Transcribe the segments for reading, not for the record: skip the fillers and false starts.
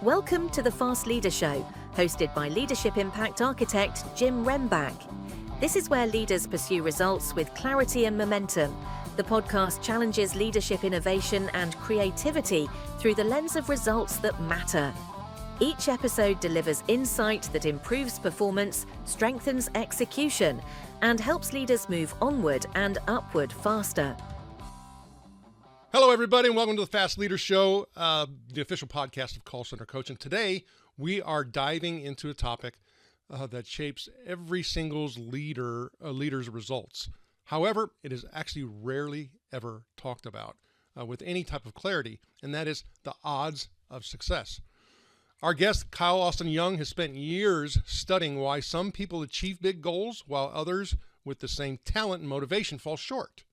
Welcome to the Fast Leader Show, hosted by leadership impact architect Jim Rembach. This is where leaders pursue results with clarity and momentum. The podcast challenges leadership innovation and creativity through the lens of results that matter. Each episode delivers insight that improves performance, strengthens execution, and helps leaders move onward and upward faster. Hello, everybody, and welcome to the Fast Leader Show, the official podcast of Call Center Coach. And today, we are diving into a topic that shapes every single leader's results. However, it is actually rarely ever talked about with any type of clarity, and that is the odds of success. Our guest, Kyle Austin Young, has spent years studying why some people achieve big goals while others with the same talent and motivation fall short.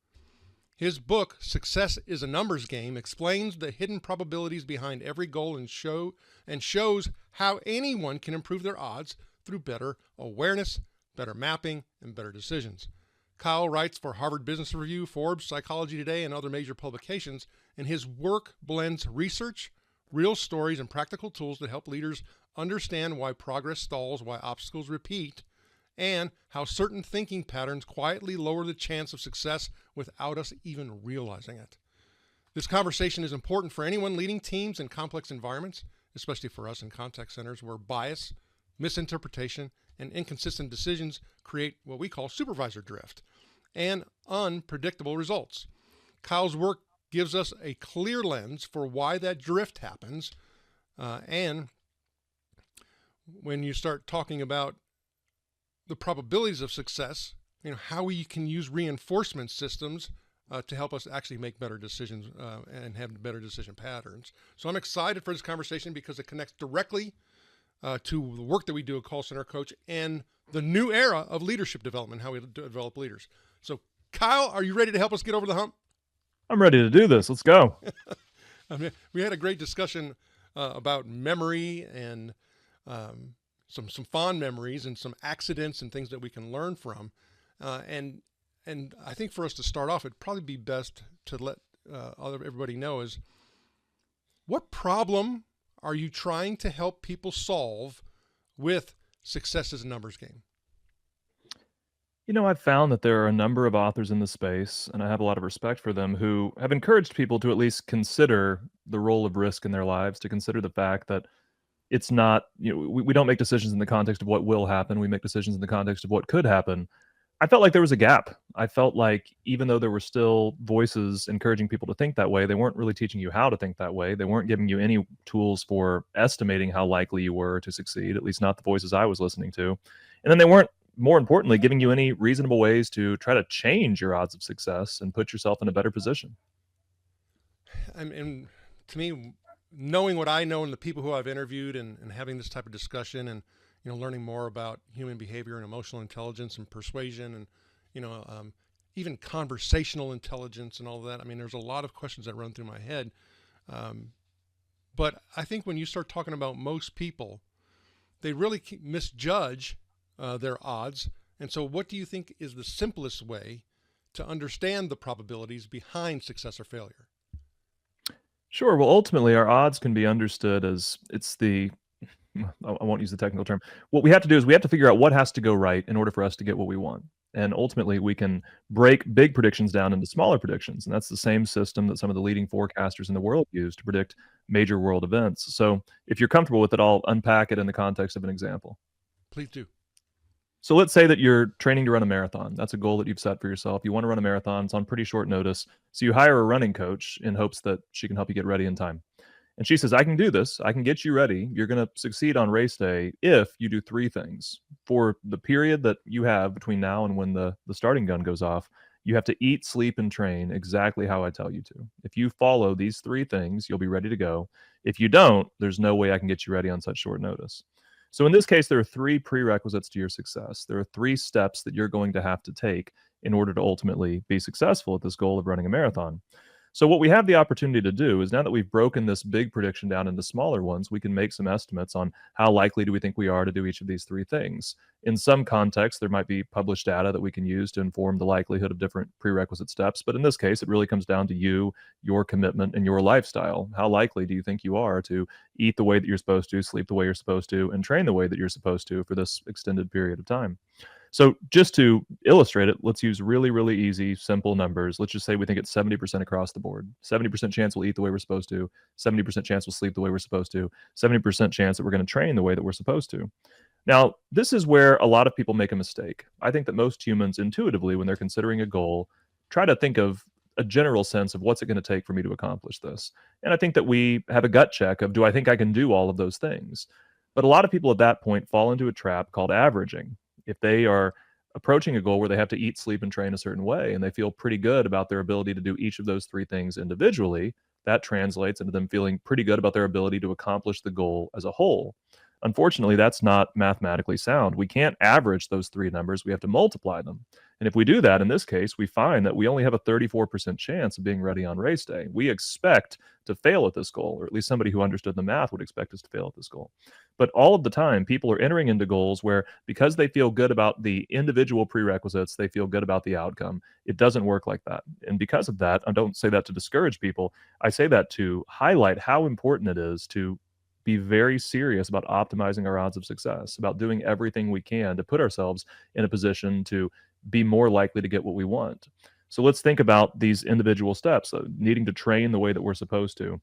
His book, Success is a Numbers Game, explains the hidden probabilities behind every goal and shows how anyone can improve their odds through better awareness, better mapping, and better decisions. Kyle writes for Harvard Business Review, Forbes, Psychology Today, and other major publications, and his work blends research, real stories, and practical tools to help leaders understand why progress stalls, why obstacles repeat, and how certain thinking patterns quietly lower the chance of success without us even realizing it. This conversation is important for anyone leading teams in complex environments, especially for us in contact centers where bias, misinterpretation, and inconsistent decisions create what we call supervisor drift and unpredictable results. Kyle's work gives us a clear lens for why that drift happens, and when you start talking about the probabilities of success, how we can use reinforcement systems to help us actually make better decisions and have better decision patterns. So I'm excited for this conversation because it connects directly to the work that we do at Call Center Coach and the new era of leadership development, how we develop leaders. So Kyle, are you ready to help us get over the hump? I'm ready to do this. Let's go. We had a great discussion about memory and some fond memories and some accidents and things that we can learn from. And I think for us to start off, it'd probably be best to let everybody know is, what problem are you trying to help people solve with Success is a Numbers Game? I've found that there are a number of authors in the space, and I have a lot of respect for them, who have encouraged people to at least consider the role of risk in their lives, to consider the fact that it's not, we don't make decisions in the context of what will happen. We make decisions in the context of what could happen. I felt like there was a gap. I felt like even though there were still voices encouraging people to think that way, they weren't really teaching you how to think that way. They weren't giving you any tools for estimating how likely you were to succeed, at least not the voices I was listening to. And then they weren't, more importantly, giving you any reasonable ways to try to change your odds of success and put yourself in a better position. And to me, knowing what I know and the people who I've interviewed and having this type of discussion and, learning more about human behavior and emotional intelligence and persuasion and, even conversational intelligence and all that. There's a lot of questions that run through my head. But I think when you start talking about most people, they really misjudge their odds. And so what do you think is the simplest way to understand the probabilities behind success or failure? Sure. Well, ultimately, our odds can be understood as I won't use the technical term. What we have to do is we have to figure out what has to go right in order for us to get what we want. And ultimately, we can break big predictions down into smaller predictions. And that's the same system that some of the leading forecasters in the world use to predict major world events. So if you're comfortable with it, I'll unpack it in the context of an example. Please do. So let's say that you're training to run a marathon. That's a goal that you've set for yourself. You want to run a marathon. It's on pretty short notice. So you hire a running coach in hopes that she can help you get ready in time. And she says, I can do this. I can get you ready. You're going to succeed on race day if you do three things. For the period that you have between now and when the starting gun goes off, you have to eat, sleep, and train exactly how I tell you to. If you follow these three things, you'll be ready to go. If you don't, there's no way I can get you ready on such short notice. So in this case, there are three prerequisites to your success. There are three steps that you're going to have to take in order to ultimately be successful at this goal of running a marathon. So what we have the opportunity to do is, now that we've broken this big prediction down into smaller ones, we can make some estimates on how likely do we think we are to do each of these three things. In some contexts, there might be published data that we can use to inform the likelihood of different prerequisite steps. But in this case, it really comes down to you, your commitment, and your lifestyle. How likely do you think you are to eat the way that you're supposed to, sleep the way you're supposed to, and train the way that you're supposed to for this extended period of time? So just to illustrate it, let's use really, really easy, simple numbers. Let's just say we think it's 70% across the board. 70% chance we'll eat the way we're supposed to, 70% chance we'll sleep the way we're supposed to, 70% chance that we're going to train the way that we're supposed to. Now, this is where a lot of people make a mistake. I think that most humans intuitively, when they're considering a goal, try to think of a general sense of what's it going to take for me to accomplish this. And I think that we have a gut check of, do I think I can do all of those things? But a lot of people at that point fall into a trap called averaging. If they are approaching a goal where they have to eat, sleep, and train a certain way, and they feel pretty good about their ability to do each of those three things individually, that translates into them feeling pretty good about their ability to accomplish the goal as a whole. Unfortunately, that's not mathematically sound. We can't average those three numbers. We have to multiply them. And if we do that, in this case, we find that we only have a 34% chance of being ready on race day. We expect to fail at this goal, or at least somebody who understood the math would expect us to fail at this goal. But all of the time, people are entering into goals where, because they feel good about the individual prerequisites, they feel good about the outcome. It doesn't work like that. And because of that, I don't say that to discourage people. I say that to highlight how important it is to be very serious about optimizing our odds of success, about doing everything we can to put ourselves in a position to be more likely to get what we want. So let's think about these individual steps, needing to train the way that we're supposed to.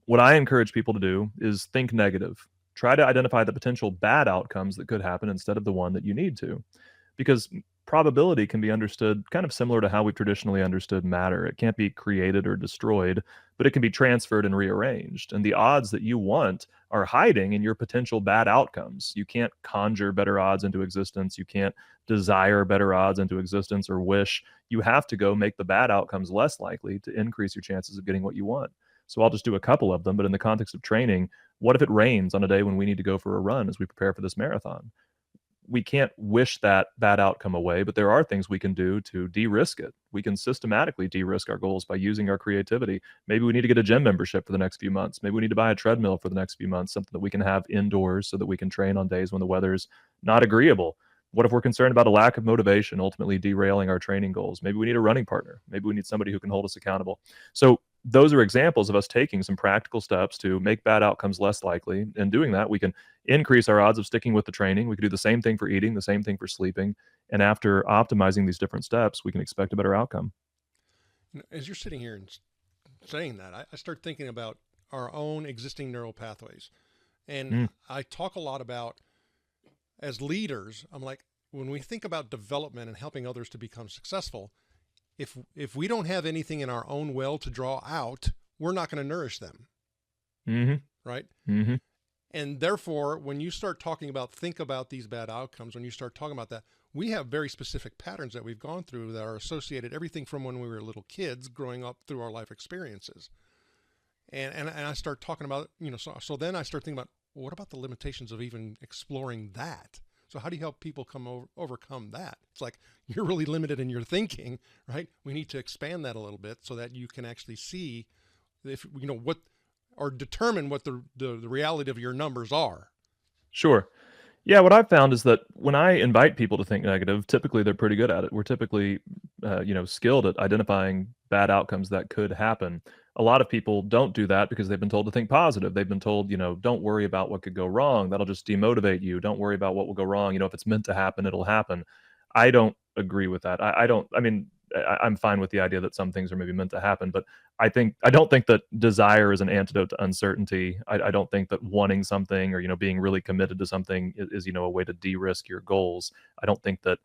What I encourage people to do is think negative. Try to identify the potential bad outcomes that could happen instead of the one that you need to. Because probability can be understood kind of similar to how we've traditionally understood matter. It can't be created or destroyed, but it can be transferred and rearranged. And the odds that you want are hiding in your potential bad outcomes. You can't conjure better odds into existence. You can't desire better odds into existence or wish. You have to go make the bad outcomes less likely to increase your chances of getting what you want. So I'll just do a couple of them, but in the context of training, what if it rains on a day when we need to go for a run as we prepare for this marathon? We can't wish that bad outcome away, but there are things we can do to de-risk it. We can systematically de-risk our goals by using our creativity. Maybe we need to get a gym membership for the next few months. Maybe we need to buy a treadmill for the next few months, something that we can have indoors so that we can train on days when the weather's not agreeable. What if we're concerned about a lack of motivation, ultimately derailing our training goals? Maybe we need a running partner. Maybe we need somebody who can hold us accountable. So those are examples of us taking some practical steps to make bad outcomes less likely. And doing that, we can increase our odds of sticking with the training. We can do the same thing for eating, the same thing for sleeping. And after optimizing these different steps, we can expect a better outcome. As you're sitting here and saying that, I start thinking about our own existing neural pathways. And I talk a lot about, as leaders, I'm like, when we think about development and helping others to become successful, if we don't have anything in our own well to draw out, we're not going to nourish them. Right? And therefore, when you start talking about, think about these bad outcomes, when you start talking about that, we have very specific patterns that we've gone through that are associated, everything from when we were little kids growing up through our life experiences. And I start talking about, so then I start thinking about, what about the limitations of even exploring that? So how do you help people overcome that? It's like, you're really limited in your thinking, right? We need to expand that a little bit so that you can actually see if, what, or determine what the reality of your numbers are. Sure. Yeah, what I've found is that when I invite people to think negative, typically they're pretty good at it. We're typically, skilled at identifying bad outcomes that could happen. A lot of people don't do that because they've been told to think positive. They've been told, don't worry about what could go wrong. That'll just demotivate you. Don't worry about what will go wrong. If it's meant to happen, it'll happen. I don't agree with that. I'm fine with the idea that some things are maybe meant to happen, but I don't think that desire is an antidote to uncertainty. I don't think that wanting something or, being really committed to something is a way to de-risk your goals. I don't think that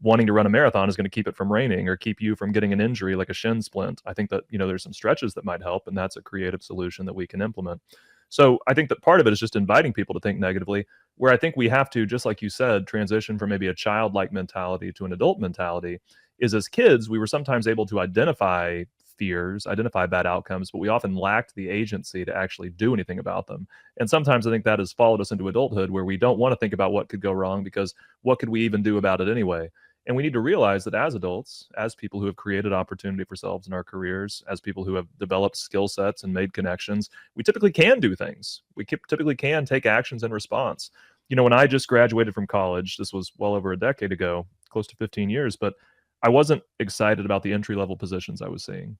wanting to run a marathon is going to keep it from raining or keep you from getting an injury like a shin splint. I think that, there's some stretches that might help, and that's a creative solution that we can implement. So I think that part of it is just inviting people to think negatively, where I think we have to, just like you said, transition from maybe a childlike mentality to an adult mentality. Is, as kids, we were sometimes able to identify fears, identify bad outcomes, but we often lacked the agency to actually do anything about them. And sometimes I think that has followed us into adulthood, where we don't want to think about what could go wrong because what could we even do about it anyway? And we need to realize that as adults, as people who have created opportunity for ourselves in our careers, as people who have developed skill sets and made connections, we typically can do things. We typically can take actions in response. When I just graduated from college, this was well over a decade ago, close to 15 years, but I wasn't excited about the entry-level positions I was seeing.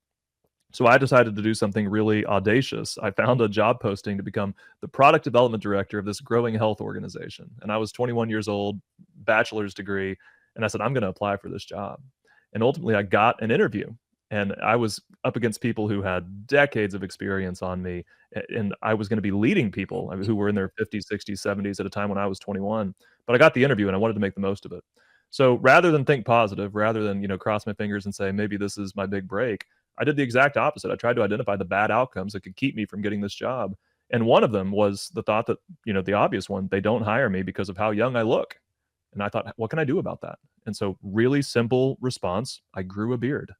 So I decided to do something really audacious. I found a job posting to become the product development director of this growing health organization. And I was 21 years old, bachelor's degree, and I said, I'm going to apply for this job. And ultimately, I got an interview. And I was up against people who had decades of experience on me. And I was going to be leading people who were in their 50s, 60s, 70s at a time when I was 21. But I got the interview and I wanted to make the most of it. So rather than think positive, rather than, cross my fingers and say, maybe this is my big break, I did the exact opposite. I tried to identify the bad outcomes that could keep me from getting this job. And one of them was the thought that, the obvious one, they don't hire me because of how young I look. And I thought, what can I do about that? And so really simple response, I grew a beard.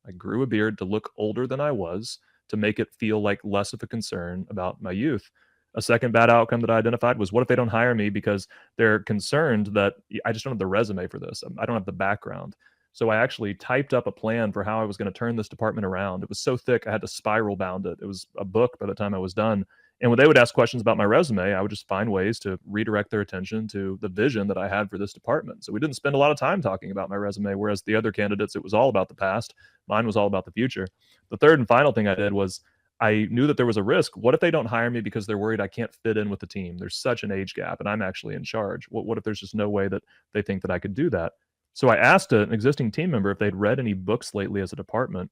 I grew a beard to look older than I was, to make it feel like less of a concern about my youth. A second bad outcome that I identified was, what if they don't hire me because they're concerned that I just don't have the resume for this? I don't have the background. So I actually typed up a plan for how I was going to turn this department around. It was so thick, I had to spiral bound it. It was a book by the time I was done. And when they would ask questions about my resume, I would just find ways to redirect their attention to the vision that I had for this department. So we didn't spend a lot of time talking about my resume, whereas the other candidates, it was all about the past. Mine was all about the future. The third and final thing I did was, I knew that there was a risk. What if they don't hire me because they're worried I can't fit in with the team? There's such an age gap and I'm actually in charge. What if there's just no way that they think that I could do that? So I asked an existing team member if they'd read any books lately as a department.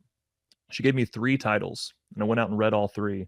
She gave me 3 titles, and I went out and read all 3.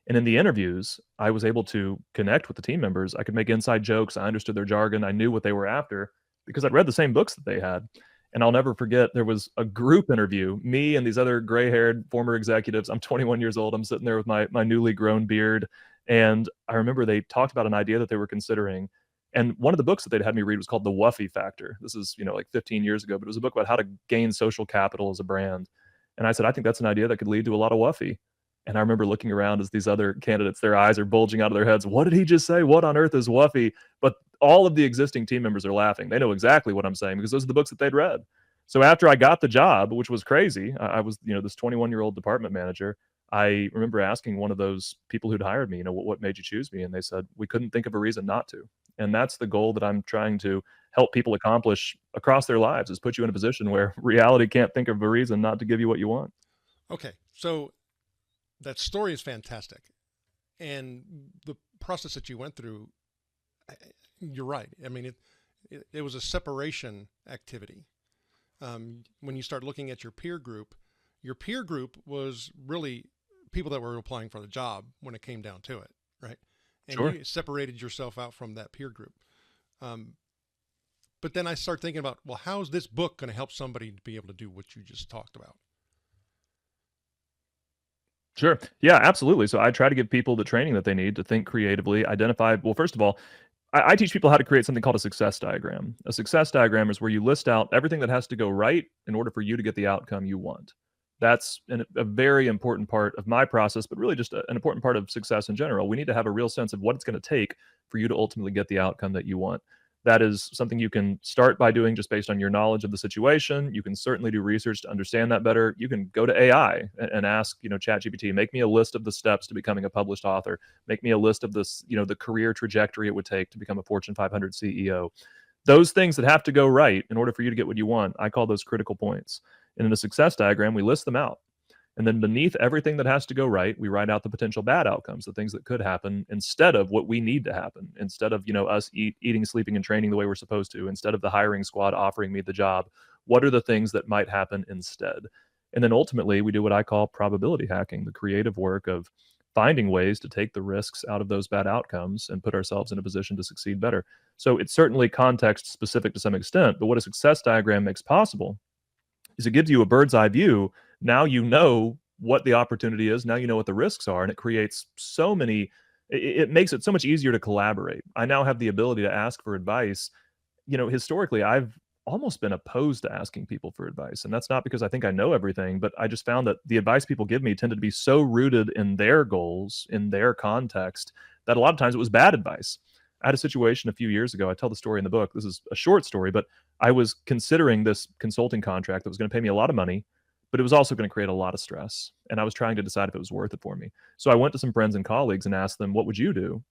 And in the interviews, I was able to connect with the team members. I could make inside jokes. I understood their jargon. I knew what they were after because I'd read the same books that they had. And I'll never forget, there was a group interview, me and these other gray-haired former executives. I'm 21 years old. I'm sitting there with my newly grown beard. And I remember they talked about an idea that they were considering. And one of the books that they'd had me read was called The Wuffy Factor. This is, like 15 years ago, but it was a book about how to gain social capital as a brand. And I said, I think that's an idea that could lead to a lot of Wuffy. And I remember looking around as these other candidates, their eyes are bulging out of their heads. What did he just say? What on earth is Wuffy? But all of the existing team members are laughing. They know exactly what I'm saying because those are the books that they'd read. So after I got the job, which was crazy, I was, this 21-year-old department manager. I remember asking one of those people who'd hired me, what made you choose me? And they said, we couldn't think of a reason not to. And that's the goal that I'm trying to help people accomplish across their lives, is put you in a position where reality can't think of a reason not to give you what you want. Okay. So that story is fantastic. And the process that you went through, you're right. I mean, it was a separation activity. When you start looking at your peer group was really people that were applying for the job when it came down to it, right? And Sure. you separated yourself out from that peer group. But then I start thinking about, well, how is this book going to help somebody to be able to do what you just talked about? Sure. Yeah, absolutely. So I try to give people the training that they need to think creatively, identify. Well, first of all, I teach people how to create something called a success diagram. A success diagram is where you list out everything that has to go right in order for you to get the outcome you want. That's a very important part of my process, but really just an important part of success in general. We need to have a real sense of what it's going to take for you to ultimately get the outcome that you want. That is something you can start by doing just based on your knowledge of the situation. You can certainly do research to understand that better. You can go to AI and ask, ChatGPT, make me a list of the steps to becoming a published author. Make me a list of this, the career trajectory it would take to become a Fortune 500 CEO. Those things that have to go right in order for you to get what you want, I call those critical points. And in a success diagram, we list them out. And then beneath everything that has to go right, we write out the potential bad outcomes, the things that could happen instead of what we need to happen, instead of, us eating, sleeping, and training the way we're supposed to, instead of the hiring squad offering me the job. What are the things that might happen instead? And then ultimately, we do what I call probability hacking, the creative work of finding ways to take the risks out of those bad outcomes and put ourselves in a position to succeed better. So it's certainly context specific to some extent, but what a success diagram makes possible is it gives you a bird's eye view. Now you know what the opportunity is. Now you know what the risks are. And it creates it makes it so much easier to collaborate. I now have the ability to ask for advice. Historically, I've almost been opposed to asking people for advice. And that's not because I think I know everything, but I just found that the advice people give me tended to be so rooted in their goals, in their context, that a lot of times it was bad advice. I had a situation a few years ago. I tell the story in the book. This is a short story, but I was considering this consulting contract that was going to pay me a lot of money, but it was also going to create a lot of stress. And I was trying to decide if it was worth it for me. So I went to some friends and colleagues and asked them, what would you do?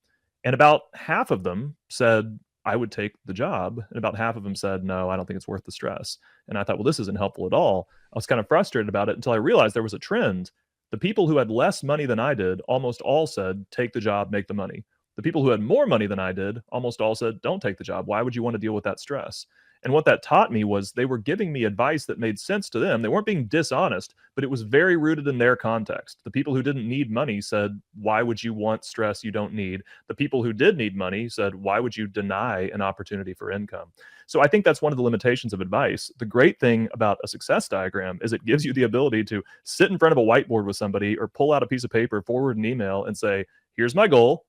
And about half of them said, I would take the job. And about half of them said, no, I don't think it's worth the stress. And I thought, well, this isn't helpful at all. I was kind of frustrated about it until I realized there was a trend. The people who had less money than I did almost all said, take the job, make the money. The people who had more money than I did almost all said, don't take the job. Why would you want to deal with that stress? And what that taught me was they were giving me advice that made sense to them. They weren't being dishonest, but it was very rooted in their context. The people who didn't need money said, why would you want stress you don't need? The people who did need money said, why would you deny an opportunity for income? So I think that's one of the limitations of advice. The great thing about a success diagram is it gives you the ability to sit in front of a whiteboard with somebody or pull out a piece of paper, forward an email and say, here's my goal.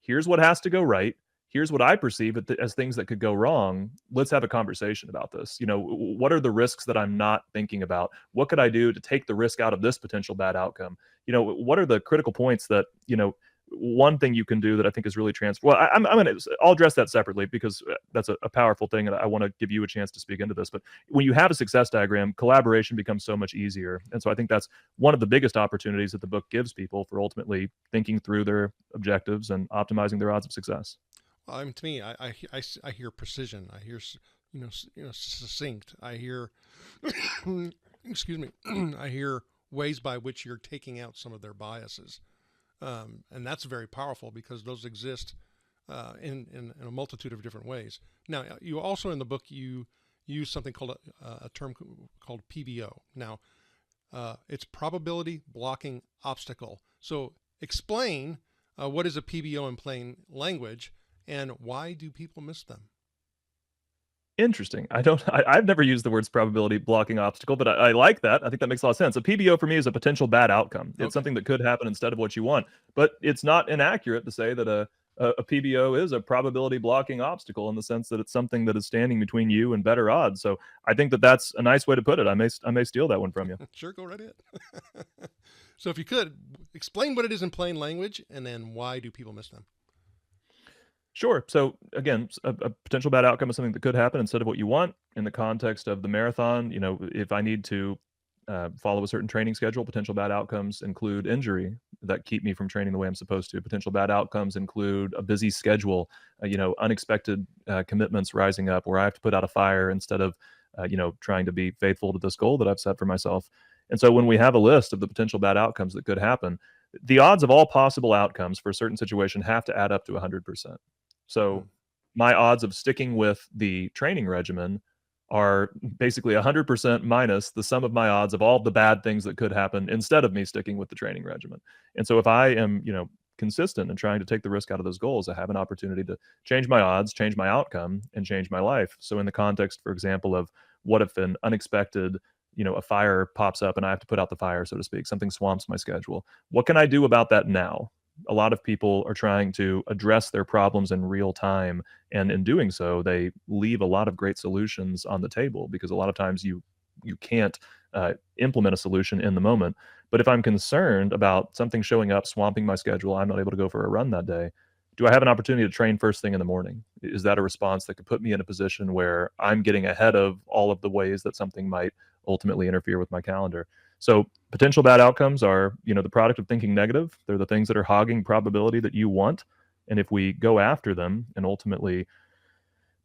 Here's what has to go right. Here's what I perceive as things that could go wrong. Let's have a conversation about this. You know, what are the risks that I'm not thinking about? What could I do to take the risk out of this potential bad outcome? You know, what are the critical points that, you know, one thing you can do that I think is really I'll address that separately because that's a powerful thing, and I want to give you a chance to speak into this. But when you have a success diagram, collaboration becomes so much easier, and so I think that's one of the biggest opportunities that the book gives people for ultimately thinking through their objectives and optimizing their odds of success. To me, I hear precision. I hear succinct. I hear excuse me. I hear ways by which you're taking out some of their biases. And that's very powerful because those exist in a multitude of different ways. Now, you also in the book, you use something called a term called PBO. Now, it's probability blocking obstacle. So explain what is a PBO in plain language and why do people miss them? Interesting. I've never used the words probability blocking obstacle, but I like that. I think that makes a lot of sense. A PBO for me is a potential bad outcome. It's something that could happen instead of what you want, but it's not inaccurate to say that a PBO is a probability blocking obstacle in the sense that it's something that is standing between you and better odds. So I think that that's a nice way to put it. I may steal that one from you. Sure, go right ahead. So if you could explain what it is in plain language and then why do people miss them? Sure. So again, a potential bad outcome is something that could happen instead of what you want. In the context of the marathon, you know, if I need to follow a certain training schedule, potential bad outcomes include injury that keep me from training the way I'm supposed to. Potential bad outcomes include a busy schedule, unexpected commitments rising up where I have to put out a fire instead of, trying to be faithful to this goal that I've set for myself. And so when we have a list of the potential bad outcomes that could happen, the odds of all possible outcomes for a certain situation have to add up to 100%. So my odds of sticking with the training regimen are basically 100% minus the sum of my odds of all the bad things that could happen instead of me sticking with the training regimen. And so if I am, consistent and trying to take the risk out of those goals, I have an opportunity to change my odds, change my outcome, and change my life. So in the context, for example, of what if an unexpected, a fire pops up and I have to put out the fire, so to speak, something swamps my schedule. What can I do about that now? A lot of people are trying to address their problems in real time. And in doing so, they leave a lot of great solutions on the table because a lot of times you can't implement a solution in the moment. But if I'm concerned about something showing up, swamping my schedule, I'm not able to go for a run that day, do I have an opportunity to train first thing in the morning? Is that a response that could put me in a position where I'm getting ahead of all of the ways that something might ultimately interfere with my calendar? So potential bad outcomes are, the product of thinking negative. They're the things that are hogging probability that you want. And if we go after them and ultimately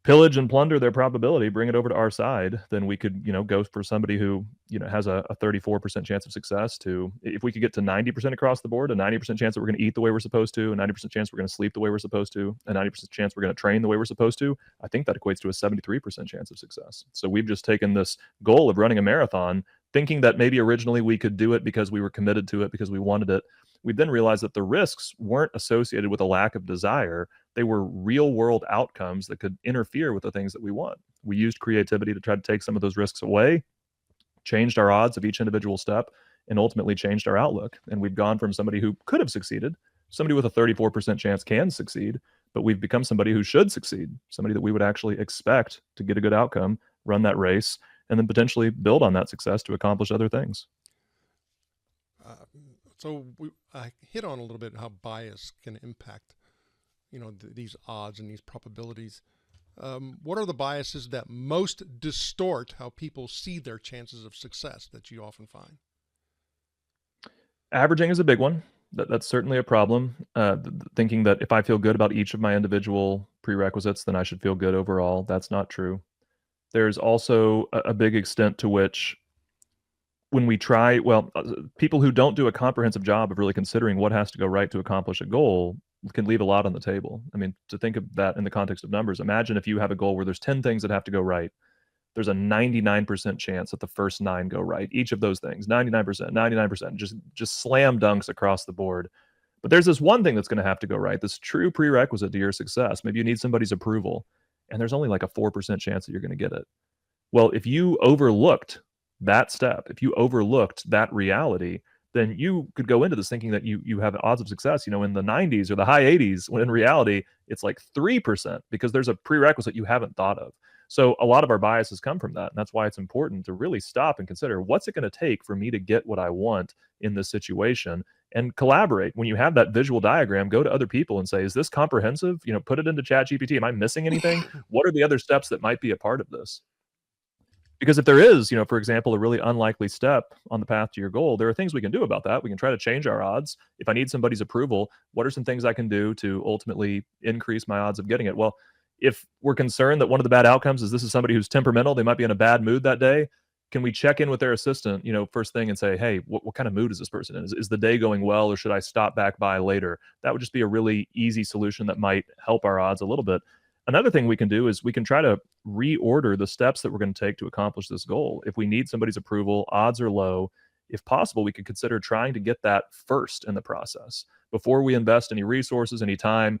pillage and plunder their probability, bring it over to our side, then we could, go for somebody who, has a 34% chance of success to, if we could get to 90% across the board, a 90% chance that we're going to eat the way we're supposed to, a 90% chance we're going to sleep the way we're supposed to, a 90% chance we're going to train the way we're supposed to, I think that equates to a 73% chance of success. So we've just taken this goal of running a marathon, thinking that maybe originally we could do it because we were committed to it, because we wanted it. We then realized that the risks weren't associated with a lack of desire. They were real world outcomes that could interfere with the things that we want. We used creativity to try to take some of those risks away, changed our odds of each individual step, and ultimately changed our outlook. And we've gone from somebody who could have succeeded, somebody with a 34% chance can succeed, but we've become somebody who should succeed, somebody that we would actually expect to get a good outcome, run that race, and then potentially build on that success to accomplish other things. So I hit on a little bit how bias can impact, these odds and these probabilities. What are the biases that most distort how people see their chances of success that you often find? Averaging is a big one. That's certainly a problem. Thinking that if I feel good about each of my individual prerequisites, then I should feel good overall. That's not true. There's also a big extent to which when we try, people who don't do a comprehensive job of really considering what has to go right to accomplish a goal can leave a lot on the table. I mean, to think of that in the context of numbers, imagine if you have a goal where there's 10 things that have to go right. There's a 99% chance that the first 9 go right. Each of those things, 99%, just slam dunks across the board. But there's this one thing that's going to have to go right, this true prerequisite to your success. Maybe you need somebody's approval, and there's only like a 4% chance that you're going to get it. Well, if you overlooked that step, if you overlooked that reality, then you could go into this thinking that you have odds of success, in the 90s or the high 80s, when in reality, it's like 3% because there's a prerequisite you haven't thought of. So a lot of our biases come from that. And that's why it's important to really stop and consider, what's it going to take for me to get what I want in this situation, and collaborate. When you have that visual diagram, go to other people and say, is this comprehensive? Put it into ChatGPT. Am I missing anything? What are the other steps that might be a part of this? Because if there is, for example, a really unlikely step on the path to your goal, there are things we can do about that. We can try to change our odds. If I need somebody's approval, what are some things I can do to ultimately increase my odds of getting it? Well, if we're concerned that one of the bad outcomes is this is somebody who's temperamental, they might be in a bad mood that day, can we check in with their assistant, first thing and say, hey, what kind of mood is this person in? Is the day going well, or should I stop back by later? That would just be a really easy solution that might help our odds a little bit. Another thing we can do is we can try to reorder the steps that we're going to take to accomplish this goal. If we need somebody's approval, odds are low. If possible, we could consider trying to get that first in the process. Before we invest any resources, any time,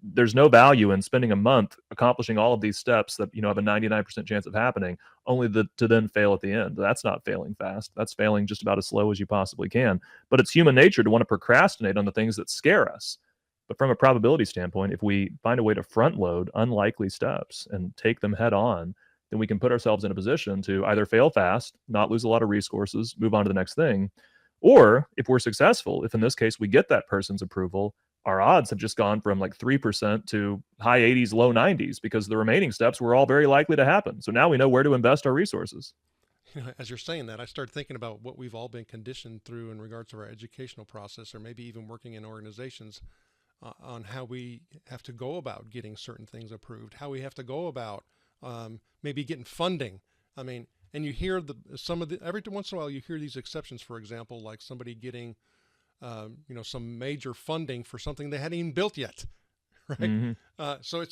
there's no value in spending a month accomplishing all of these steps that have a 99% chance of happening, only to then fail at the end. That's not failing fast. That's failing just about as slow as you possibly can. But it's human nature to want to procrastinate on the things that scare us. But from a probability standpoint, if we find a way to front load unlikely steps and take them head on, then we can put ourselves in a position to either fail fast, not lose a lot of resources, move on to the next thing. Or if we're successful, if in this case we get that person's approval, our odds have just gone from like 3% to high 80s, low 90s, because the remaining steps were all very likely to happen. So now we know where to invest our resources. As you're saying that, I started thinking about what we've all been conditioned through in regards to our educational process, or maybe even working in organizations, on how we have to go about getting certain things approved, how we have to go about maybe getting funding. I mean, and you hear every once in a while you hear these exceptions, for example, like somebody getting, some major funding for something they hadn't even built yet, right? Mm-hmm. So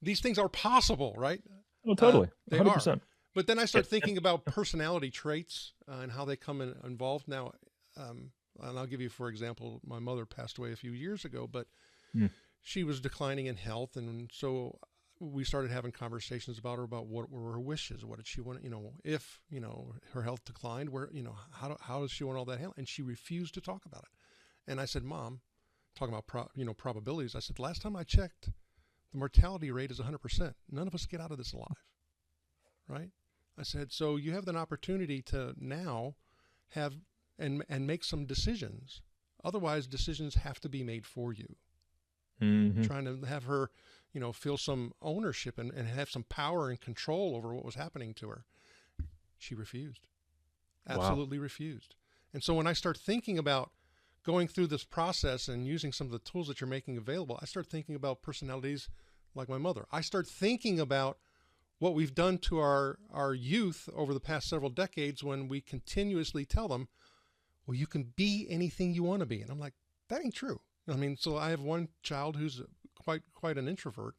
these things are possible, right? Oh, totally. They 100%. are. But then I start thinking about personality traits and how they come involved now. And I'll give you, for example, my mother passed away a few years ago, but she was declining in health. And so we started having conversations about what were her wishes. What did she want, if, her health declined, how does she want all that handled? And she refused to talk about it. And I said, Mom, talking about, probabilities, I said, last time I checked, the mortality rate is 100%. None of us get out of this alive, right? I said, so you have an opportunity to now have and make some decisions. Otherwise, decisions have to be made for you. Mm-hmm. Trying to have her, feel some ownership and have some power and control over what was happening to her. She refused. Absolutely refused. And so when I start thinking about going through this process and using some of the tools that you're making available, I start thinking about personalities like my mother. I start thinking about what we've done to our youth over the past several decades when we continuously tell them, well, you can be anything you want to be. And I'm like, that ain't true. I mean, so I have one child who's quite an introvert.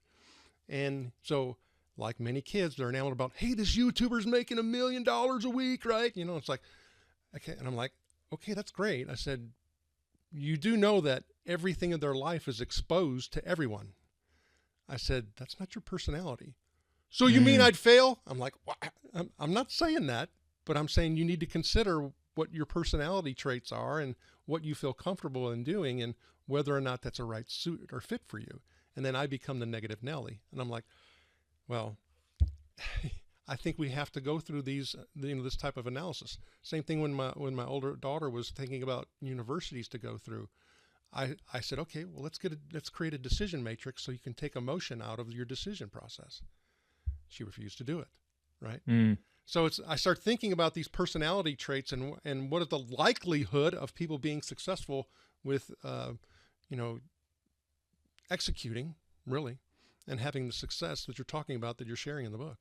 And so like many kids, they're enamored about, hey, this YouTuber's making $1 million a week, right? It's like, okay. And I'm like, okay, that's great. I said, you do know that everything in their life is exposed to everyone. I said, that's not your personality. So you mean I'd fail? I'm like, what? I'm not saying that, but I'm saying you need to consider what your personality traits are and what you feel comfortable in doing and whether or not that's a right suit or fit for you. And then I become the negative Nelly. And I'm like, well, I think we have to go through these, this type of analysis. Same thing when my older daughter was thinking about universities to go through. I said, okay, well, let's create a decision matrix so you can take emotion out of your decision process. She refused to do it, right? So I start thinking about these personality traits and what is the likelihood of people being successful with, executing really and having the success that you're talking about that you're sharing in the book.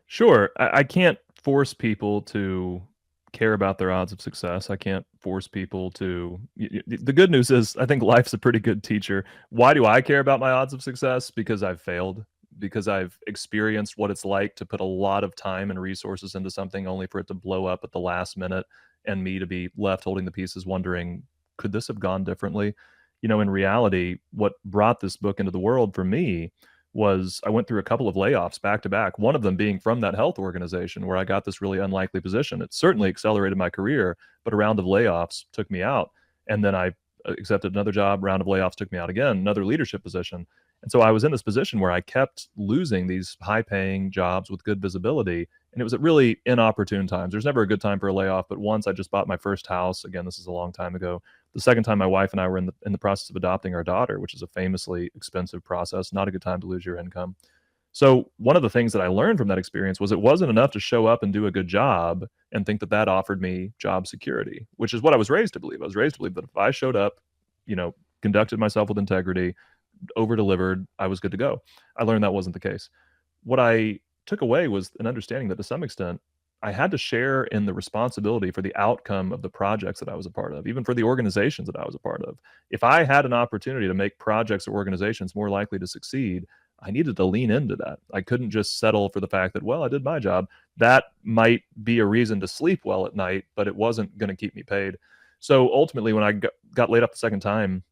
Sure. I can't force people to care about their odds of success. I can't force people to. The good news is, I think life's a pretty good teacher. Why do I care about my odds of success? Because I've failed, because I've experienced what it's like to put a lot of time and resources into something only for it to blow up at the last minute and me to be left holding the pieces wondering, could this have gone differently? In reality, what brought this book into the world for me was I went through a couple of layoffs back to back, one of them being from that health organization where I got this really unlikely position. It certainly accelerated my career, but a round of layoffs took me out. And then I accepted another job, round of layoffs took me out again, another leadership position. And so I was in this position where I kept losing these high paying jobs with good visibility. And it was at really inopportune times. There's never a good time for a layoff, but once I just bought my first house. Again, this is a long time ago. The second time my wife and I were in the process of adopting our daughter, which is a famously expensive process, not a good time to lose your income. So one of the things that I learned from that experience was it wasn't enough to show up and do a good job and think that that offered me job security, which is what I was raised to believe. I was raised to believe that if I showed up, conducted myself with integrity, over delivered, I was good to go. I learned that wasn't the case. What I took away was an understanding that to some extent, I had to share in the responsibility for the outcome of the projects that I was a part of, even for the organizations that I was a part of. If I had an opportunity to make projects or organizations more likely to succeed, I needed to lean into that. I couldn't just settle for the fact that, well, I did my job. That might be a reason to sleep well at night, but it wasn't going to keep me paid. So ultimately, when I got laid off the second time,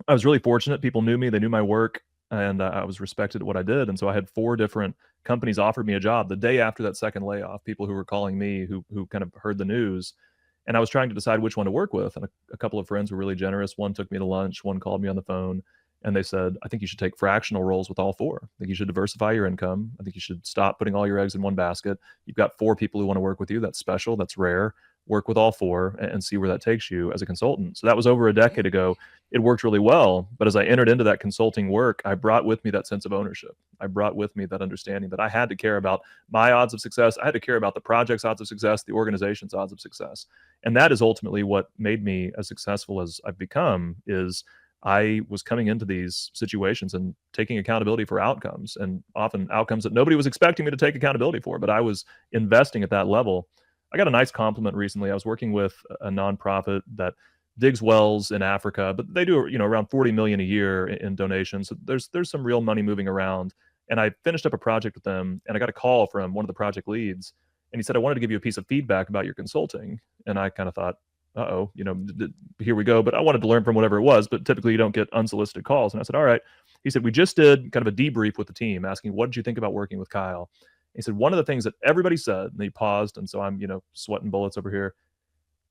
I was really fortunate. People knew me, they knew my work, and I was respected at what I did. And so I had 4 different companies offered me a job the day after that second layoff, people who were calling me who kind of heard the news. And I was trying to decide which one to work with. And a couple of friends were really generous. One took me to lunch, one called me on the phone, and they said, I think you should take fractional roles with all 4. I think you should diversify your income. I think you should stop putting all your eggs in one basket. You've got 4 people who want to work with you. That's special. That's rare. Work with all 4 and see where that takes you as a consultant. So that was over a decade ago. It worked really well. But as I entered into that consulting work, I brought with me that sense of ownership. I brought with me that understanding that I had to care about my odds of success. I had to care about the project's odds of success, the organization's odds of success. And that is ultimately what made me as successful as I've become, is I was coming into these situations and taking accountability for outcomes, and often outcomes that nobody was expecting me to take accountability for, but I was investing at that level. I got a nice compliment recently. I was working with a nonprofit that digs wells in Africa, but they do, around 40 million a year in donations. So there's some real money moving around. And I finished up a project with them, and I got a call from one of the project leads, and he said, I wanted to give you a piece of feedback about your consulting. And I kind of thought, uh-oh, here we go. But I wanted to learn from whatever it was, but typically you don't get unsolicited calls. And I said, all right. He said, we just did kind of a debrief with the team asking, what did you think about working with Kyle? He said, one of the things that everybody said, and he paused, and so I'm, sweating bullets over here.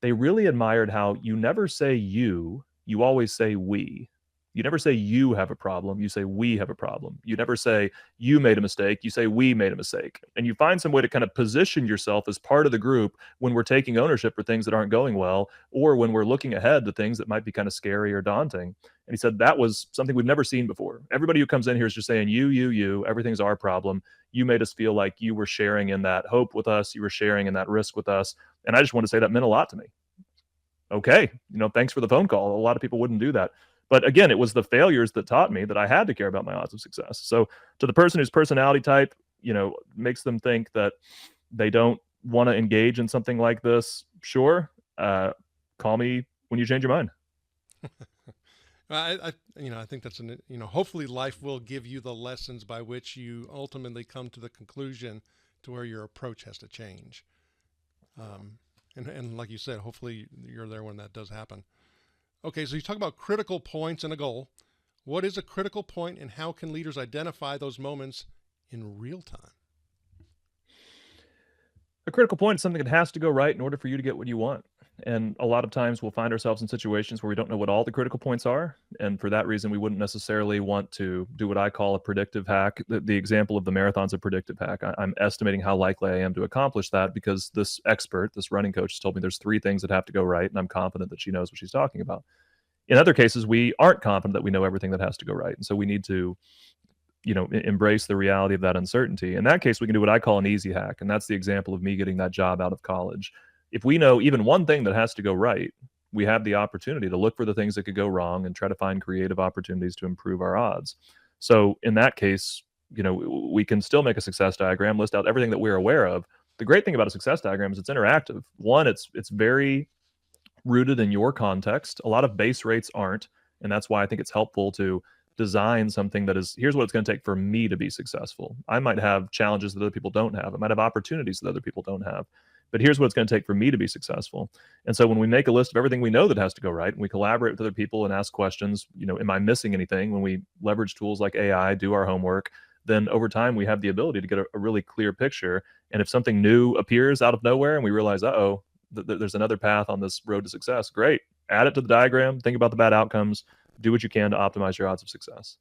They really admired how you never say you always say we. You never say you have a problem, you say we have a problem. You never say you made a mistake, you say we made a mistake. And you find some way to kind of position yourself as part of the group when we're taking ownership for things that aren't going well, or when we're looking ahead to things that might be kind of scary or daunting. And he said that was something we've never seen before. Everybody who comes in here is just saying you, everything's our problem. You made us feel like you were sharing in that hope with us, you were sharing in that risk with us. And I just want to say that meant a lot to me. Okay, thanks for the phone call. A lot of people wouldn't do that. But again, it was the failures that taught me that I had to care about my odds of success. So to the person whose personality type, makes them think that they don't want to engage in something like this, sure, call me when you change your mind. I think that's hopefully life will give you the lessons by which you ultimately come to the conclusion to where your approach has to change. And like you said, hopefully you're there when that does happen. Okay, so you talk about critical points in a goal. What is a critical point, and how can leaders identify those moments in real time? A critical point is something that has to go right in order for you to get what you want. And a lot of times we'll find ourselves in situations where we don't know what all the critical points are. And for that reason, we wouldn't necessarily want to do what I call a predictive hack. The example of the marathon's a predictive hack. I'm estimating how likely I am to accomplish that because this expert, this running coach, has told me there's 3 things that have to go right. And I'm confident that she knows what she's talking about. In other cases, we aren't confident that we know everything that has to go right. And so we need to, embrace the reality of that uncertainty. In that case, we can do what I call an easy hack. And that's the example of me getting that job out of college. If we know even one thing that has to go right, we have the opportunity to look for the things that could go wrong and try to find creative opportunities to improve our odds. So in that case, we can still make a success diagram, list out everything that we're aware of. The great thing about a success diagram is it's interactive. One, it's very rooted in your context. A lot of base rates aren't, and that's why I think it's helpful to design something that is, here's what it's going to take for me to be successful. I might have challenges that other people don't have. I might have opportunities that other people don't have. But here's what it's going to take for me to be successful. And so when we make a list of everything we know that has to go right, and we collaborate with other people and ask questions, am I missing anything? When we leverage tools like AI, do our homework, then over time we have the ability to get a really clear picture. And if something new appears out of nowhere and we realize, there's another path on this road to success, great. Add it to the diagram, think about the bad outcomes, do what you can to optimize your odds of success.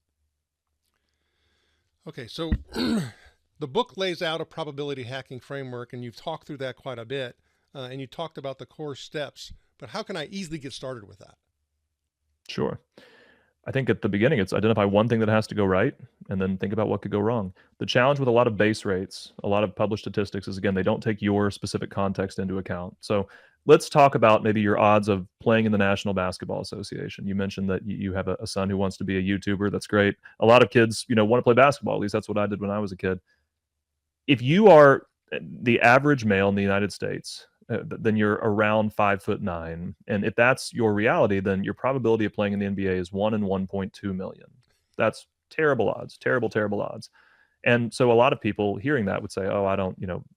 Okay, so the book lays out a probability hacking framework, and you've talked through that quite a bit, and you talked about the core steps, but how can I easily get started with that? Sure. I think at the beginning, it's identify one thing that has to go right, and then think about what could go wrong. The challenge with a lot of base rates, a lot of published statistics is, again, they don't take your specific context into account. So let's talk about maybe your odds of playing in the National Basketball Association. You mentioned that you have a son who wants to be a YouTuber. That's great. A lot of kids, want to play basketball. At least that's what I did when I was a kid. If you are the average male in the United States, then you're around 5'9", and if that's your reality, then your probability of playing in the NBA is 1 in 1.2 million. That's terrible odds, terrible odds. And so a lot of people hearing that would say, "Oh,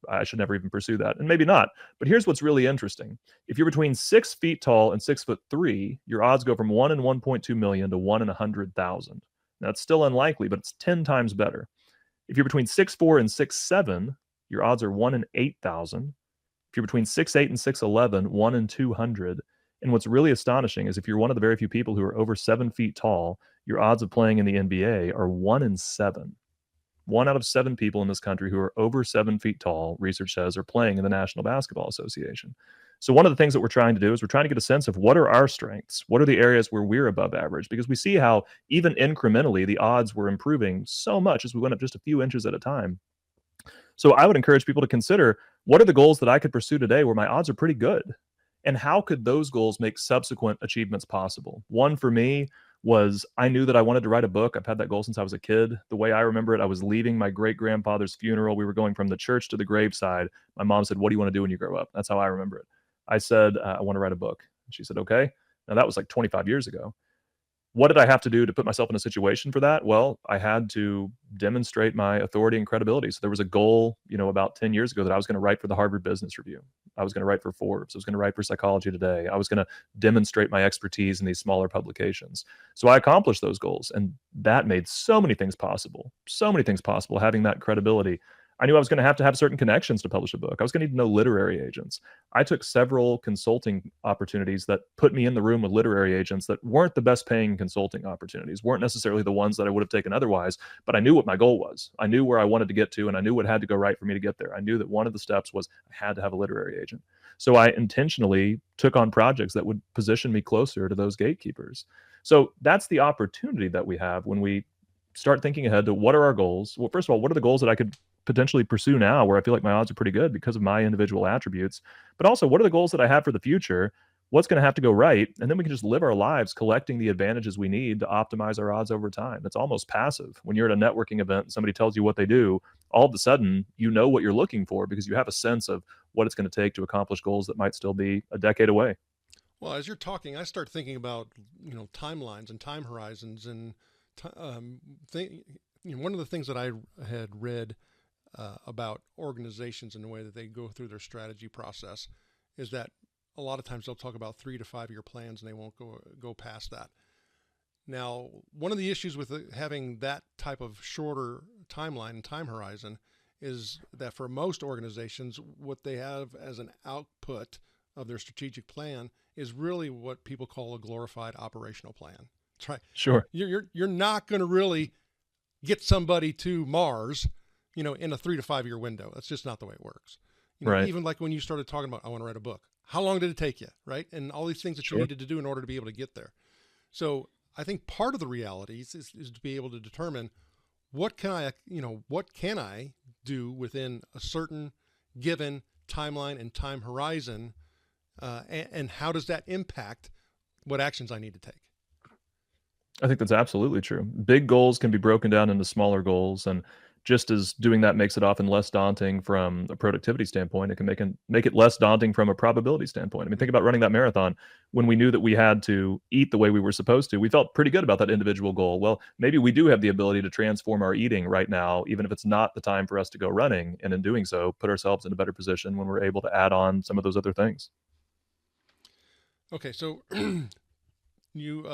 I should never even pursue that," and maybe not. But here's what's really interesting: if you're between 6 feet tall and 6'3", your odds go from 1 in 1.2 million to 1 in 100,000. That's still unlikely, but it's 10 times better. If you're between 6'4" and 6'7", your odds are 1 in 8,000. If you're between 6'8" and 6'11", 1 in 200. And what's really astonishing is if you're one of the very few people who are over 7 feet tall, your odds of playing in the NBA are 1 in 7. 1 out of 7 people in this country who are over 7 feet tall, research says, are playing in the National Basketball Association. So one of the things that we're trying to do is we're trying to get a sense of what are our strengths? What are the areas where we're above average? Because we see how even incrementally the odds were improving so much as we went up just a few inches at a time. So I would encourage people to consider, what are the goals that I could pursue today where my odds are pretty good? And how could those goals make subsequent achievements possible? One for me was I knew that I wanted to write a book. I've had that goal since I was a kid. The way I remember it, I was leaving my great-grandfather's funeral. We were going from the church to the graveside. My mom said, "What do you want to do when you grow up?" That's how I remember it. I said, "I want to write a book." And she said, "Okay." Now that was like 25 years ago. What did I have to do to put myself in a situation for that? Well, I had to demonstrate my authority and credibility. So there was a goal, about 10 years ago that I was going to write for the Harvard Business Review. I was going to write for Forbes. I was going to write for Psychology Today. I was going to demonstrate my expertise in these smaller publications. So I accomplished those goals, and that made so many things possible, having that credibility. I knew I was going to have certain connections to publish a book. I was going to need to know literary agents. I took several consulting opportunities that put me in the room with literary agents that weren't the best paying consulting opportunities, weren't necessarily the ones that I would have taken otherwise, but I knew what my goal was. I knew where I wanted to get to, and I knew what had to go right for me to get there. I knew that one of the steps was I had to have a literary agent. So I intentionally took on projects that would position me closer to those gatekeepers. So that's the opportunity that we have when we start thinking ahead to what are our goals. Well, first of all, what are the goals that I could potentially pursue now where I feel like my odds are pretty good because of my individual attributes, but also what are the goals that I have for the future? What's going to have to go right? And then we can just live our lives collecting the advantages we need to optimize our odds over time. It's almost passive. When you're at a networking event and somebody tells you what they do, all of a sudden you know what you're looking for because you have a sense of what it's going to take to accomplish goals that might still be a decade away. Well, as you're talking, I start thinking about, timelines and time horizons, and one of the things that I had read about organizations and the way that they go through their strategy process is that a lot of times they'll talk about 3 to 5 year plans and they won't go past that. Now, one of the issues with having that type of shorter timeline and time horizon is that for most organizations, what they have as an output of their strategic plan is really what people call a glorified operational plan. That's right. Sure. You're not going to really get somebody to Mars in a 3 to 5 year window. That's just not the way it works. Right. Even like when you started talking about, I want to write a book. How long did it take you? Right. And all these things that you needed to do in order to be able to get there. So I think part of the reality is to be able to determine what can I do within a certain given timeline and time horizon, and how does that impact what actions I need to take? I think that's absolutely true. Big goals can be broken down into smaller goals, and just as doing that makes it often less daunting from a productivity standpoint, it can make it less daunting from a probability standpoint. I mean, think about running that marathon. When we knew that we had to eat the way we were supposed to, we felt pretty good about that individual goal. Well, maybe we do have the ability to transform our eating right now, even if it's not the time for us to go running, and in doing so, put ourselves in a better position when we're able to add on some of those other things. Okay, so you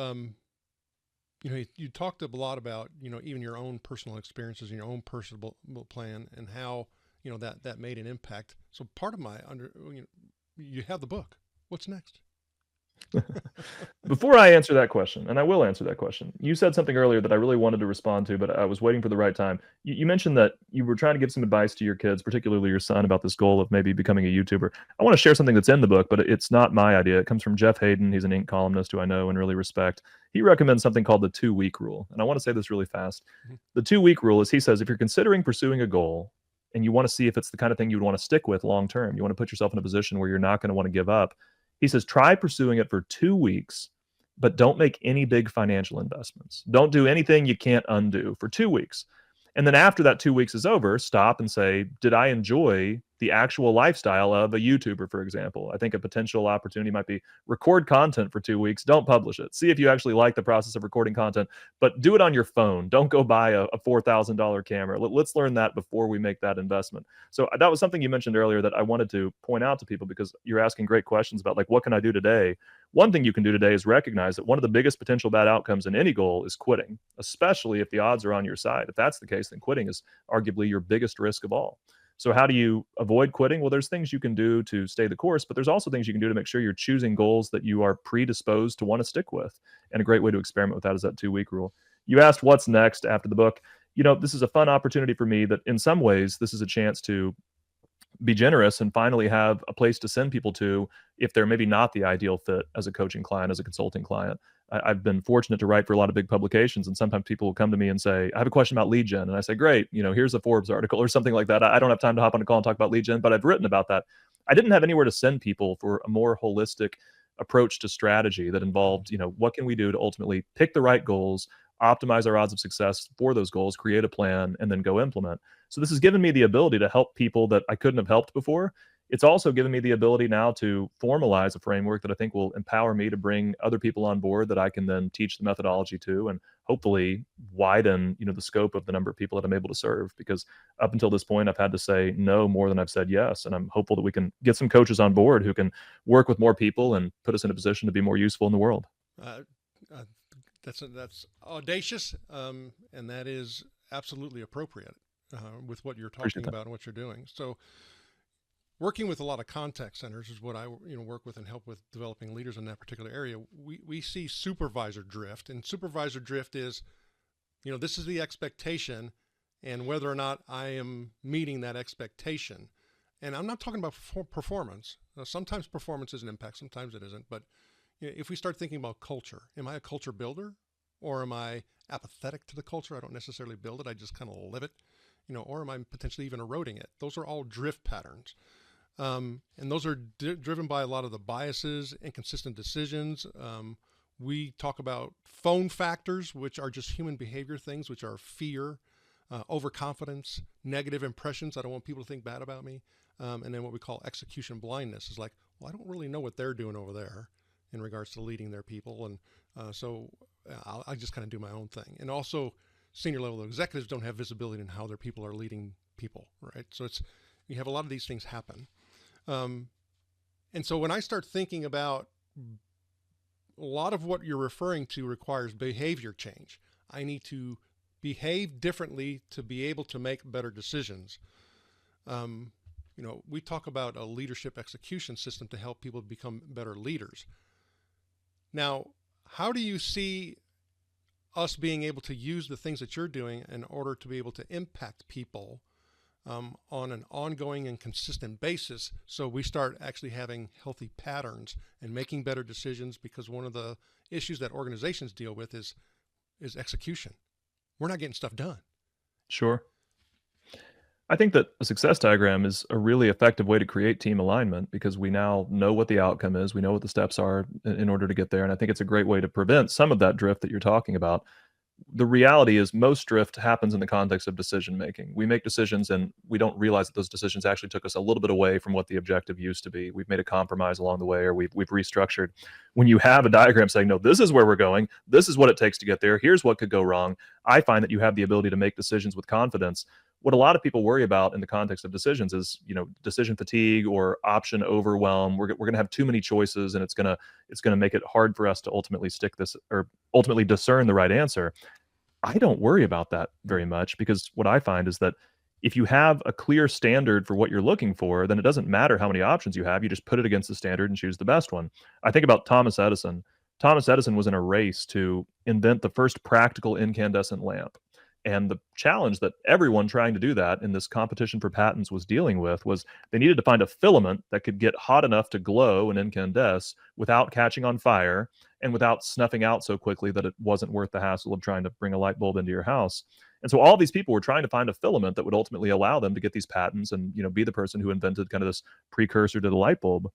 you talked a lot about, even your own personal experiences and your own personal plan and how, that made an impact. So part of you have the book. What's next? Before I answer that question, and I will answer that question, you said something earlier that I really wanted to respond to, but I was waiting for the right time. You mentioned that you were trying to give some advice to your kids, particularly your son, about this goal of maybe becoming a YouTuber. I want to share something that's in the book, but it's not my idea. It comes from Jeff Hayden. He's an Inc. columnist who I know and really respect. He recommends something called the 2-week rule. And I want to say this really fast. Mhm. The 2-week rule is, he says, if you're considering pursuing a goal and you want to see if it's the kind of thing you would want to stick with long term, you want to put yourself in a position where you're not going to want to give up. He says, try pursuing it for 2 weeks, but don't make any big financial investments. Don't do anything you can't undo for 2 weeks. And then after that 2 weeks is over, stop and say, did I enjoy the actual lifestyle of a YouTuber, for example? I think a potential opportunity might be record content for 2 weeks. Don't publish it. See if you actually like the process of recording content, but do it on your phone. Don't go buy a $4,000 camera. Let's learn that before we make that investment. So that was something you mentioned earlier that I wanted to point out to people, because you're asking great questions about, like, what can I do today? One thing you can do today is recognize that one of the biggest potential bad outcomes in any goal is quitting, especially if the odds are on your side. If that's the case, then quitting is arguably your biggest risk of all. So how do you avoid quitting? Well, there's things you can do to stay the course, but there's also things you can do to make sure you're choosing goals that you are predisposed to want to stick with. And a great way to experiment with that is that 2-week rule. You asked what's next after the book. This is a fun opportunity for me that in some ways, this is a chance to be generous and finally have a place to send people to if they're maybe not the ideal fit as a coaching client, as a consulting client. I've been fortunate to write for a lot of big publications, and sometimes people will come to me and say, I have a question about lead gen. And I say, great, here's a Forbes article or something like that. I don't have time to hop on a call and talk about lead gen, but I've written about that. I didn't have anywhere to send people for a more holistic approach to strategy that involved, what can we do to ultimately pick the right goals, optimize our odds of success for those goals, create a plan, and then go implement. So this has given me the ability to help people that I couldn't have helped before. It's also given me the ability now to formalize a framework that I think will empower me to bring other people on board that I can then teach the methodology to, and hopefully widen, the scope of the number of people that I'm able to serve. Because up until this point, I've had to say no more than I've said yes. And I'm hopeful that we can get some coaches on board who can work with more people and put us in a position to be more useful in the world. Uh, uh, that's audacious, and that is absolutely appropriate with what you're talking about and what you're doing. So, working with a lot of contact centers is what I work with and help with developing leaders in that particular area. We see supervisor drift, and supervisor drift is, this is the expectation, and whether or not I am meeting that expectation. And I'm not talking about performance. Sometimes performance is an impact, sometimes it isn't. But if we start thinking about culture, am I a culture builder, or am I apathetic to the culture? I don't necessarily build it, I just kind of live it, or am I potentially even eroding it? Those are all drift patterns. And those are driven by a lot of the biases, inconsistent decisions. We talk about phone factors, which are just human behavior things, which are fear, overconfidence, negative impressions. I don't want people to think bad about me. And then what we call execution blindness is like, well, I don't really know what they're doing over there in regards to leading their people. And so I just kind of do my own thing. And also, senior level executives don't have visibility in how their people are leading people, right? So you have a lot of these things happen. And so when I start thinking about a lot of what you're referring to requires behavior change. I need to behave differently to be able to make better decisions. We talk about a leadership execution system to help people become better leaders. Now, how do you see us being able to use the things that you're doing in order to be able to impact people on an ongoing and consistent basis. So we start actually having healthy patterns and making better decisions, because one of the issues that organizations deal with is execution. We're not getting stuff done. Sure. I think that a success diagram is a really effective way to create team alignment, because we now know what the outcome is. We know what the steps are in order to get there. And I think it's a great way to prevent some of that drift that you're talking about. The reality is most drift happens in the context of decision making. We make decisions and we don't realize that those decisions actually took us a little bit away from what the objective used to be. We've made a compromise along the way, or we've restructured. When you have a diagram saying, no, this is where we're going, this is what it takes to get there, here's what could go wrong, I find that you have the ability to make decisions with confidence. What a lot of people worry about in the context of decisions is, decision fatigue or option overwhelm. We're going to have too many choices, and it's going to make it hard for us to ultimately stick this, or ultimately discern the right answer. I don't worry about that very much, because what I find is that if you have a clear standard for what you're looking for, then it doesn't matter how many options you have. You just put it against the standard and choose the best one. I think about Thomas Edison. Thomas Edison was in a race to invent the first practical incandescent lamp. And the challenge that everyone trying to do that in this competition for patents was dealing with was they needed to find a filament that could get hot enough to glow and incandesce without catching on fire and without snuffing out so quickly that it wasn't worth the hassle of trying to bring a light bulb into your house. And so all these people were trying to find a filament that would ultimately allow them to get these patents and, be the person who invented kind of this precursor to the light bulb.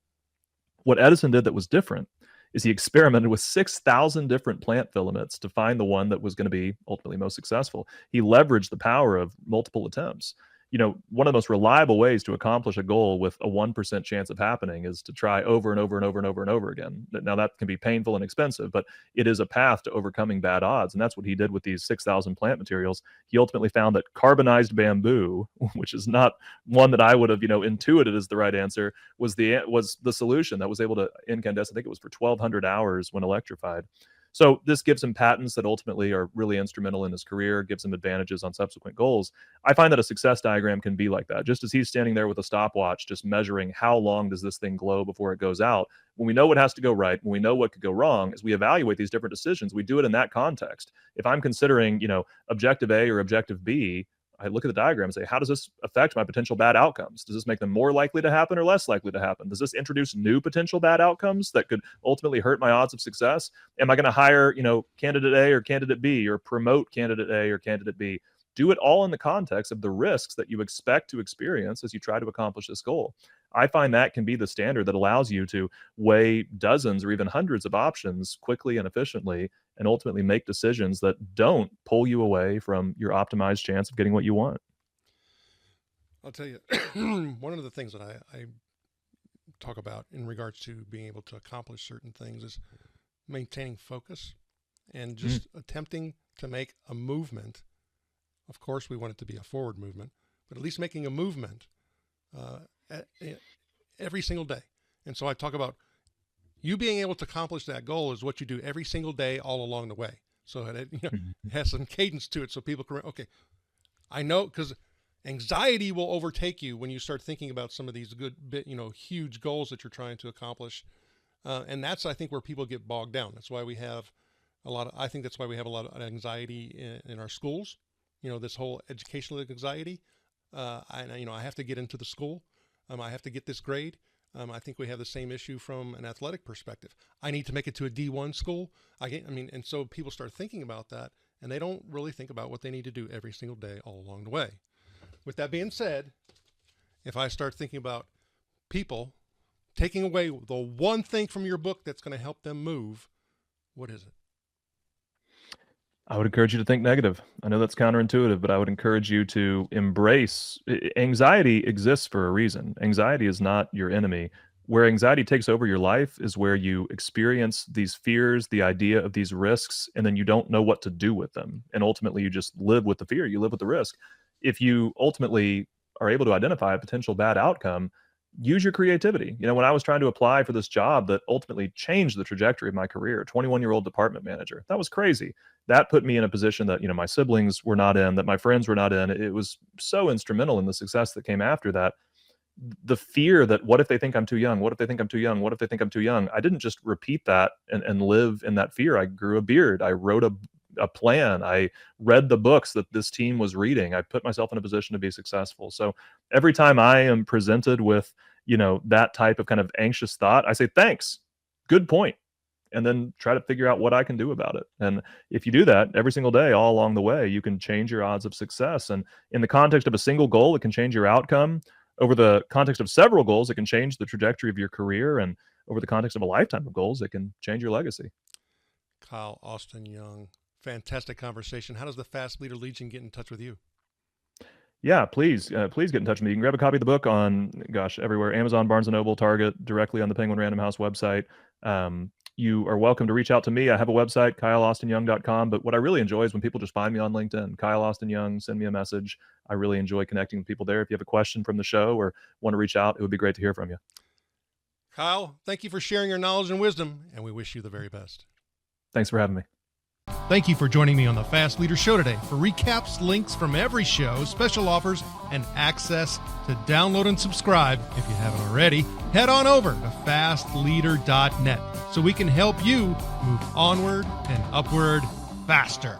What Edison did that was different is he experimented with 6,000 different plant filaments to find the one that was going to be ultimately most successful. He leveraged the power of multiple attempts. One of the most reliable ways to accomplish a goal with a 1% chance of happening is to try over and over and over and over and over again. Now, that can be painful and expensive, but it is a path to overcoming bad odds. And that's what he did with these 6,000 plant materials. He ultimately found that carbonized bamboo, which is not one that I would have, intuited as the right answer, was the solution that was able to incandesce. I think it was for 1,200 hours when electrified. So this gives him patents that ultimately are really instrumental in his career, gives him advantages on subsequent goals. I find that a success diagram can be like that. Just as he's standing there with a stopwatch, just measuring how long does this thing glow before it goes out. When we know what has to go right, when we know what could go wrong, as we evaluate these different decisions, we do it in that context. If I'm considering, objective A or objective B, I look at the diagram and say, how does this affect my potential bad outcomes? Does this make them more likely to happen or less likely to happen? Does this introduce new potential bad outcomes that could ultimately hurt my odds of success? Am I going to hire, candidate A or candidate B, or promote candidate A or candidate B? Do it all in the context of the risks that you expect to experience as you try to accomplish this goal. I find that can be the standard that allows you to weigh dozens or even hundreds of options quickly and efficiently, and ultimately make decisions that don't pull you away from your optimized chance of getting what you want. I'll tell you, one of the things that I talk about in regards to being able to accomplish certain things is maintaining focus and just attempting to make a movement. Of course, we want it to be a forward movement, but at least making a movement every single day. And so I talk about you being able to accomplish that goal is what you do every single day all along the way. So it has some cadence to it, so people can, okay, I know, because anxiety will overtake you when you start thinking about some of these huge goals that you're trying to accomplish. And that's, I think, where people get bogged down. That's why we have a lot of anxiety in our schools. This whole educational anxiety. I have to get into the school. I have to get this grade. I think we have the same issue from an athletic perspective. I need to make it to a D1 school. And so people start thinking about that, and they don't really think about what they need to do every single day all along the way. With that being said, if I start thinking about people taking away the one thing from your book that's going to help them move, what is it? I would encourage you to think negative. I know that's counterintuitive, but I would encourage you to embrace anxiety exists for a reason. Anxiety is not your enemy. Where anxiety takes over your life is where you experience these fears, the idea of these risks, and then you don't know what to do with them. And ultimately, you just live with the fear, you live with the risk. If you ultimately are able to identify a potential bad outcome, use your creativity. When I was trying to apply for this job that ultimately changed the trajectory of my career, 21-year-old department manager, that was crazy. That put me in a position that, my siblings were not in, that my friends were not in. It was so instrumental in the success that came after that. The fear that, what if they think I'm too young? What if they think I'm too young? What if they think I'm too young? I didn't just repeat that and live in that fear. I grew a beard. I wrote a a plan. I read the books that this team was reading. I put myself in a position to be successful. So every time I am presented with, that type of kind of anxious thought, I say, thanks, good point. And then try to figure out what I can do about it. And if you do that every single day, all along the way, you can change your odds of success. And in the context of a single goal, it can change your outcome. Over the context of several goals, it can change the trajectory of your career. And over the context of a lifetime of goals, it can change your legacy. Kyle Austin Young, fantastic conversation. How does the Fast Leader Legion get in touch with you? Yeah, please get in touch with me. You can grab a copy of the book on, everywhere, Amazon, Barnes & Noble, Target, directly on the Penguin Random House website. You are welcome to reach out to me. I have a website, kyleaustinyoung.com, but what I really enjoy is when people just find me on LinkedIn, Kyle Austin Young, send me a message. I really enjoy connecting with people there. If you have a question from the show or want to reach out, it would be great to hear from you. Kyle, thank you for sharing your knowledge and wisdom, and we wish you the very best. Thanks for having me. Thank you for joining me on the Fast Leader Show today. For recaps, links from every show, special offers, and access to download and subscribe, if you haven't already, head on over to fastleader.net so we can help you move onward and upward faster.